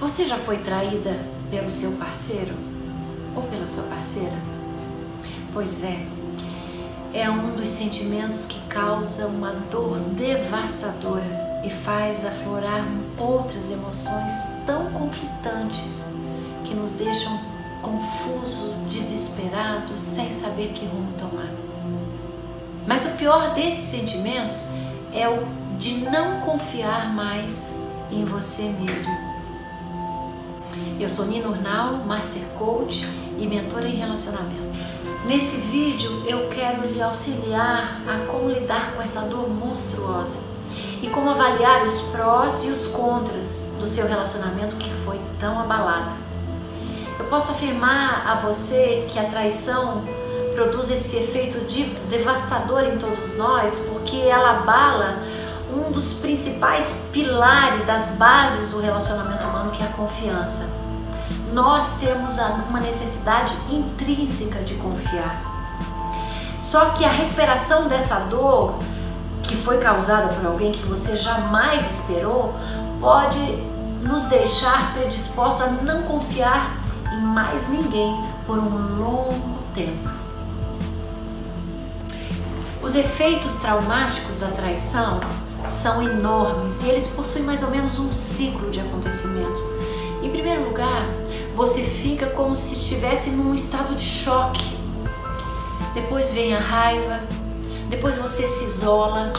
Você já foi traída pelo seu parceiro ou pela sua parceira? Pois é um dos sentimentos que causa uma dor devastadora e faz aflorar outras emoções tão conflitantes que nos deixam confusos, desesperados, sem saber que rumo tomar. Mas o pior desses sentimentos é o de não confiar mais em você mesmo. Eu sou Nina Urnal, Master Coach e mentora em relacionamentos. Nesse vídeo eu quero lhe auxiliar a como lidar com essa dor monstruosa e como avaliar os prós e os contras do seu relacionamento que foi tão abalado. Eu posso afirmar a você que a traição produz esse efeito devastador em todos nós porque ela abala um dos principais pilares das bases do relacionamento humano, que é a confiança. Nós temos uma necessidade intrínseca de confiar. Só que a recuperação dessa dor, que foi causada por alguém que você jamais esperou, pode nos deixar predispostos a não confiar em mais ninguém por um longo tempo. Os efeitos traumáticos da traição são enormes e eles possuem mais ou menos um ciclo de acontecimento. Em primeiro lugar, você fica como se estivesse num estado de choque. Depois vem a raiva, depois você se isola,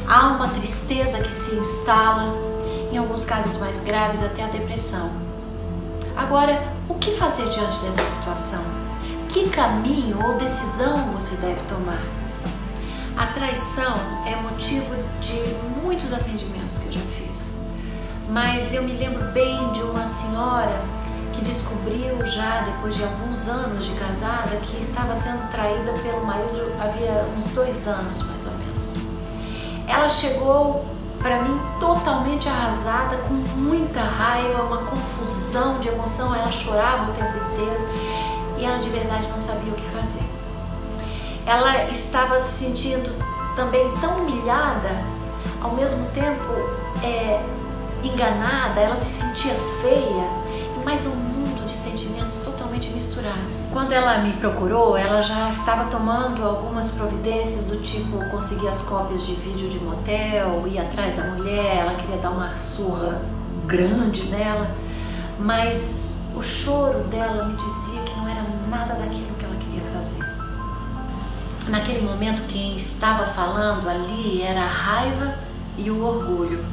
há uma tristeza que se instala, em alguns casos mais graves até a depressão. Agora, o que fazer diante dessa situação? Que caminho ou decisão você deve tomar? A traição é motivo de muitos atendimentos que eu já fiz, mas eu me lembro bem de uma senhora que descobriu já depois de alguns anos de casada que estava sendo traída pelo marido havia uns 2 anos mais ou menos. Ela chegou para mim totalmente arrasada, com muita raiva, uma confusão de emoção, ela chorava o tempo inteiro e ela de verdade não sabia o que fazer. Ela estava se sentindo também tão humilhada, ao mesmo tempo enganada, ela se sentia feia e mais um mundo de sentimentos totalmente misturados. Quando ela me procurou, ela já estava tomando algumas providências do tipo conseguir as cópias de vídeo de motel, ir atrás da mulher, ela queria dar uma surra grande nela, mas o choro dela me dizia que não era nada daquilo que ela queria fazer. Naquele momento quem estava falando ali era a raiva e o orgulho.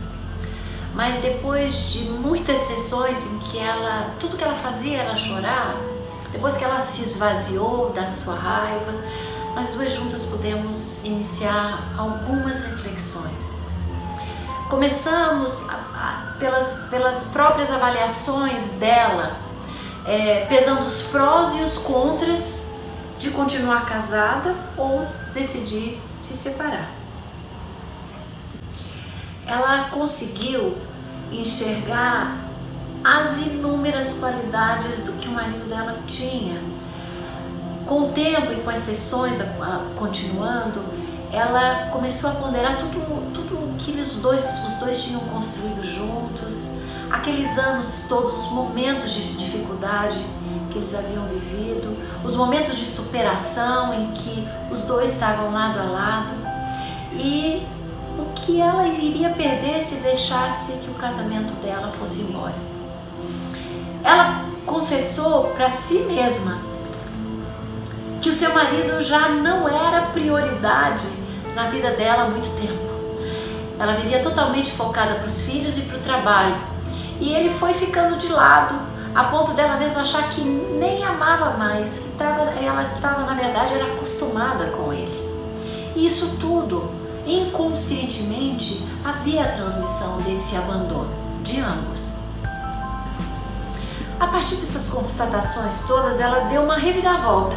Mas depois de muitas sessões em que tudo que ela fazia era chorar, depois que ela se esvaziou da sua raiva, nós duas juntas pudemos iniciar algumas reflexões. Começamos pelas próprias avaliações dela, pesando os prós e os contras de continuar casada ou decidir se separar. Ela conseguiu enxergar as inúmeras qualidades do que o marido dela tinha. Com o tempo e com as sessões continuando, ela começou a ponderar tudo que os dois tinham construído juntos, aqueles anos todos, os momentos de dificuldade que eles haviam vivido, os momentos de superação em que os dois estavam lado a lado e o que ela iria perder se deixasse que o casamento dela fosse embora. Ela confessou para si mesma que o seu marido já não era prioridade na vida dela há muito tempo. Ela vivia totalmente focada para os filhos e para o trabalho e ele foi ficando de lado a ponto dela mesma achar que nem amava mais, que ela estava, na verdade, era acostumada com ele. E isso tudo, inconscientemente, havia a transmissão desse abandono de ambos. A partir dessas constatações todas, ela deu uma reviravolta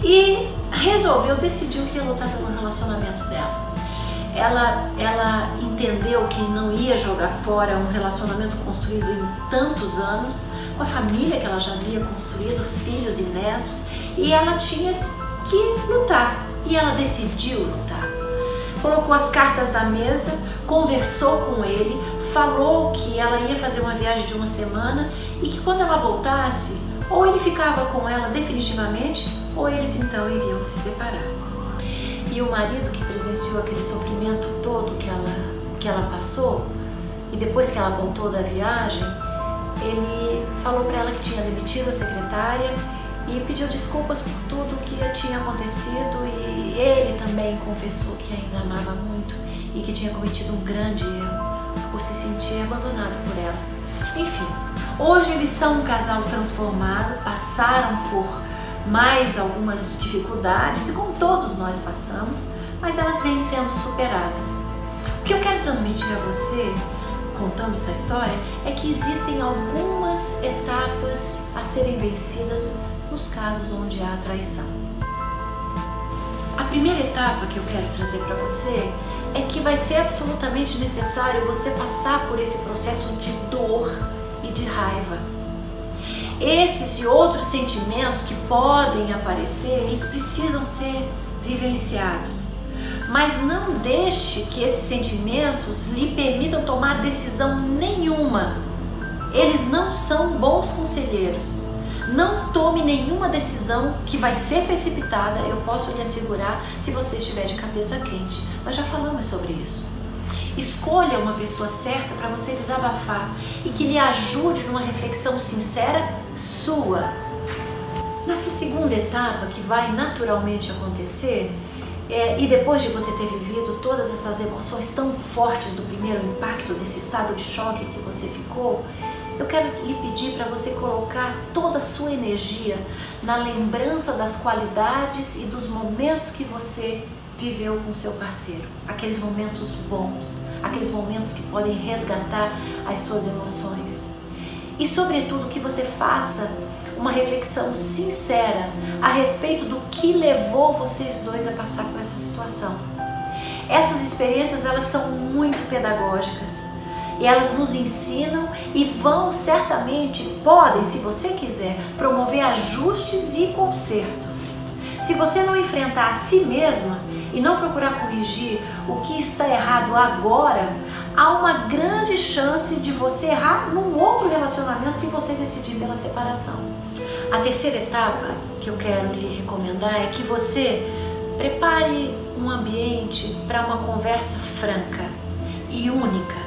e decidiu que ia lutar pelo relacionamento dela. Ela entendeu que não ia jogar fora um relacionamento construído em tantos anos, com a família que ela já havia construído, filhos e netos, e ela tinha que lutar. E ela decidiu lutar. Colocou as cartas na mesa, conversou com ele, falou que ela ia fazer uma viagem de uma semana e que quando ela voltasse, ou ele ficava com ela definitivamente, ou eles então iriam se separar. E o marido, que presenciou aquele sofrimento todo que ela passou, e depois que ela voltou da viagem, ele falou para ela que tinha demitido a secretária e pediu desculpas por tudo que tinha acontecido, e ele também confessou que ainda amava muito e que tinha cometido um grande erro por se sentir abandonado por ela. Enfim, hoje eles são um casal transformado, passaram por mais algumas dificuldades, e como todos nós passamos, mas elas vêm sendo superadas. O que eu quero transmitir a você, contando essa história, é que existem algumas etapas a serem vencidas nos casos onde há traição. A primeira etapa que eu quero trazer para você é que vai ser absolutamente necessário você passar por esse processo de dor e de raiva. Esses e outros sentimentos que podem aparecer, eles precisam ser vivenciados. Mas não deixe que esses sentimentos lhe permitam tomar decisão nenhuma. Eles não são bons conselheiros. Não tome nenhuma decisão que vai ser precipitada, eu posso lhe assegurar, se você estiver de cabeça quente. Nós já falamos sobre isso. Escolha uma pessoa certa para você desabafar e que lhe ajude numa reflexão sincera sua. Nessa segunda etapa, que vai naturalmente acontecer, e depois de você ter vivido todas essas emoções tão fortes do primeiro impacto, desse estado de choque que você ficou, eu quero lhe pedir para você colocar toda a sua energia na lembrança das qualidades e dos momentos que você viveu com seu parceiro. Aqueles momentos bons, aqueles momentos que podem resgatar as suas emoções. E sobretudo que você faça uma reflexão sincera a respeito do que levou vocês dois a passar por essa situação. Essas experiências, elas são muito pedagógicas. E elas nos ensinam e vão certamente, podem, se você quiser, promover ajustes e consertos. Se você não enfrentar a si mesma e não procurar corrigir o que está errado agora, há uma grande chance de você errar num outro relacionamento se você decidir pela separação. A terceira etapa que eu quero lhe recomendar é que você prepare um ambiente para uma conversa franca e única.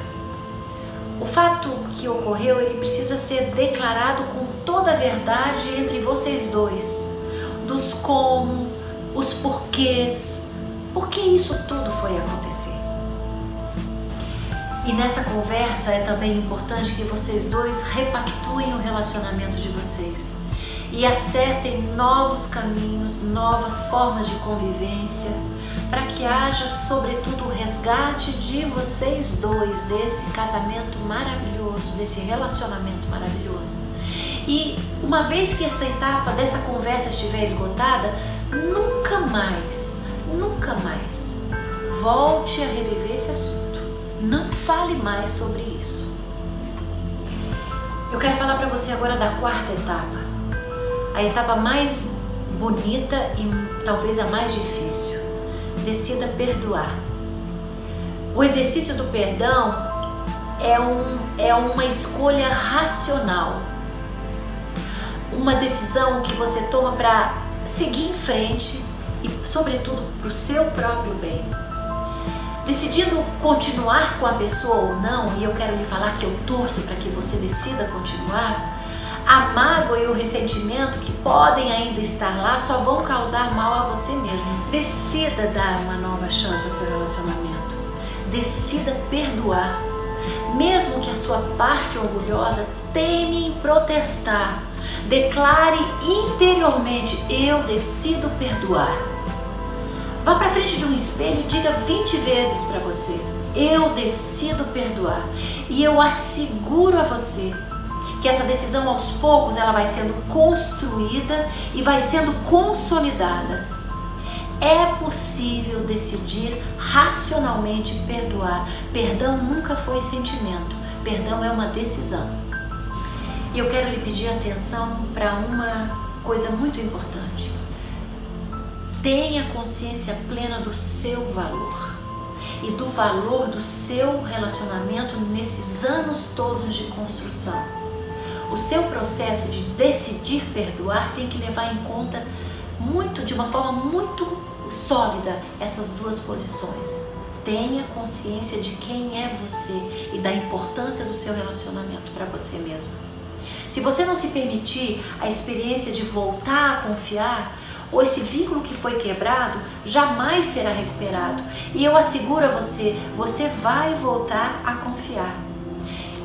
O fato que ocorreu, ele precisa ser declarado com toda a verdade entre vocês dois. Dos como, os porquês, por que isso tudo foi acontecer. E nessa conversa é também importante que vocês dois repactuem o relacionamento de vocês e acertem novos caminhos, novas formas de convivência, para que haja, sobretudo, o resgate de vocês dois, desse casamento maravilhoso, desse relacionamento maravilhoso. E uma vez que essa etapa dessa conversa estiver esgotada, nunca mais volte a reviver esse assunto. Não fale mais sobre isso. Eu quero falar para você agora da quarta etapa, a etapa mais bonita e talvez a mais difícil. Decida perdoar. O exercício do perdão é uma escolha racional, uma decisão que você toma para seguir em frente e, sobretudo, para o seu próprio bem. Decidindo continuar com a pessoa ou não, e eu quero lhe falar que eu torço para que você decida continuar, a mágoa e o ressentimento que podem ainda estar lá só vão causar mal a você mesmo. Decida dar uma nova chance ao seu relacionamento. Decida perdoar. Mesmo que a sua parte orgulhosa teime em protestar, declare interiormente: eu decido perdoar. Vá para frente de um espelho e diga 20 vezes para você: eu decido perdoar. E eu asseguro a você que essa decisão, aos poucos, ela vai sendo construída e vai sendo consolidada. É possível decidir racionalmente perdoar. Perdão nunca foi sentimento, perdão é uma decisão. E eu quero lhe pedir atenção para uma coisa muito importante. Tenha consciência plena do seu valor. e do valor do seu relacionamento nesses anos todos de construção. O seu processo de decidir perdoar tem que levar em conta de uma forma muito sólida essas duas posições. Tenha consciência de quem é você e da importância do seu relacionamento para você mesmo. Se você não se permitir a experiência de voltar a confiar, ou esse vínculo que foi quebrado jamais será recuperado. E eu asseguro a você, você vai voltar a confiar.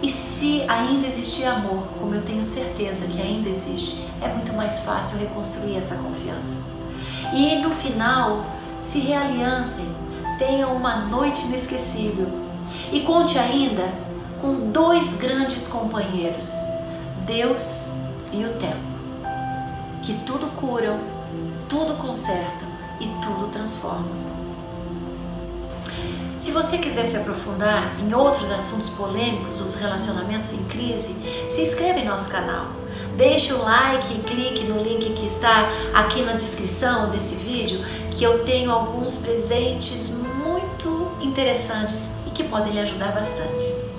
E se ainda existir amor, como eu tenho certeza que ainda existe, é muito mais fácil reconstruir essa confiança. E no final, se realiancem, tenham uma noite inesquecível. E conte ainda com 2 grandes companheiros, Deus e o tempo, que tudo curam, tudo consertam e tudo transformam. Se você quiser se aprofundar em outros assuntos polêmicos dos relacionamentos em crise, se inscreva em nosso canal. Deixe o like e clique no link que está aqui na descrição desse vídeo, que eu tenho alguns presentes muito interessantes e que podem lhe ajudar bastante.